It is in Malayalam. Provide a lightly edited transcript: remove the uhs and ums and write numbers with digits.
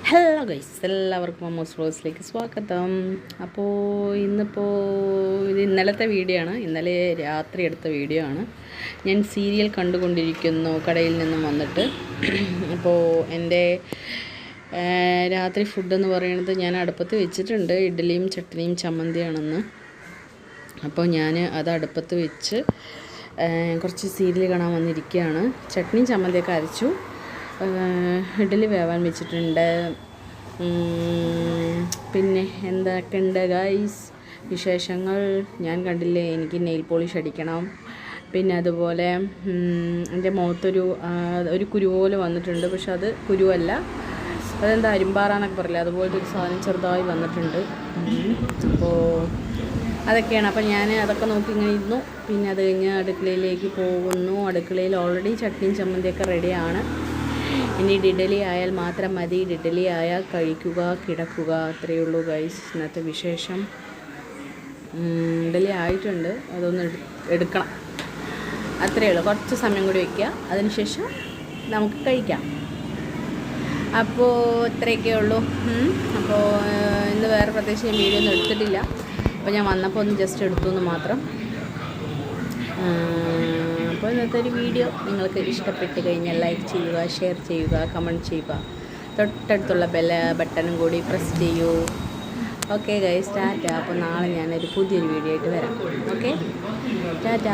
ഹലോ ഗൈസ്, എല്ലാവർക്കും മമ്മൂസ് വ്ലോഗ്സിലേക്ക് സ്വാഗതം. അപ്പോൾ ഇത് ഇന്നലത്തെ വീഡിയോ ആണ്. ഇന്നലെ രാത്രി എടുത്ത വീഡിയോ ആണ്. ഞാൻ സീരിയൽ കണ്ടുകൊണ്ടിരിക്കുന്നു കടയിൽ നിന്നും വന്നിട്ട്. അപ്പോൾ എൻ്റെ രാത്രി ഫുഡെന്ന് പറയുന്നത് ഞാൻ അടുപ്പത്ത് വെച്ചിട്ടുണ്ട്. ഇഡ്ഡലിയും ചട്നിയും ചമ്മന്തിയാണെന്ന്. അപ്പോൾ ഞാൻ അത് അടുപ്പത്ത് വെച്ച് കുറച്ച് സീരിയൽ കാണാൻ വന്നിരിക്കുകയാണ്. ചട്നിയും ചമ്മന്തിയൊക്കെ അരച്ചു. ഇഡ്ഡലി വേവാൻ വെച്ചിട്ടുണ്ട്. പിന്നെ എന്തൊക്കെയുണ്ട് ഗൈസ് വിശേഷങ്ങൾ? ഞാൻ കണ്ടില്ലേ, എനിക്ക് നെയിൽ പോളിഷ് അടിക്കണം. പിന്നെ അതുപോലെ എൻ്റെ മുഖത്തൊരു കുരു പോലെ വന്നിട്ടുണ്ട്. പക്ഷെ അത് കുരുവല്ല, അതെന്താ അരിമ്പാറാന്നൊക്കെ പറയില്ല, അതുപോലത്തെ ഒരു സാധനം ചെറുതായി വന്നിട്ടുണ്ട്. അപ്പോൾ അതൊക്കെയാണ്. അപ്പോൾ ഞാൻ അതൊക്കെ നോക്കി ഇങ്ങനെ ഇരുന്നു. പിന്നെ അത് കഴിഞ്ഞ് അടുക്കളയിലേക്ക് പോകുന്നു. അടുക്കളയിൽ ഓൾറെഡി ചട്നിയും ചമ്മന്തിയൊക്കെ റെഡിയാണ്. ഇനി ഇഡ്ഡലി ആയാൽ മാത്രം മതി. ഇഡ്ഡലി ആയാൽ കഴിക്കുക, കിടക്കുക, അത്രയേ ഉള്ളൂ ഗൈസ് ഇന്നത്തെ വിശേഷം. ഇഡ്ഡലി ആയിട്ടുണ്ട്, അതൊന്ന് എടുക്കണം, അത്രയേ ഉള്ളൂ. കുറച്ച് സമയം കൂടി വയ്ക്കുക, അതിനുശേഷം നമുക്ക് കഴിക്കാം. അപ്പോൾ ഇത്രയൊക്കെ ഉള്ളൂ. അപ്പോൾ ഇന്ന് വേറെ പ്രത്യേകിച്ച് ഞാൻ വീഡിയോ ഒന്നും എടുത്തിട്ടില്ല. അപ്പോൾ ഞാൻ വന്നപ്പോൾ ഒന്ന് ജസ്റ്റ് എടുത്തു എന്ന് മാത്രം. അപ്പോൾ ഇന്നത്തെ ഒരു വീഡിയോ നിങ്ങൾക്ക് ഇഷ്ടപ്പെട്ട് കഴിഞ്ഞാൽ ലൈക്ക് ചെയ്യുക, ഷെയർ ചെയ്യുക, കമൻറ്റ് ചെയ്യുക. തൊട്ടടുത്തുള്ള ബട്ടണും കൂടി പ്രസ് ചെയ്യൂ. Okay guys, Tata. അപ്പോൾ നാളെ ഞാനൊരു പുതിയൊരു വീഡിയോ ആയിട്ട് വരാം. ഓക്കെ, ടാറ്റ.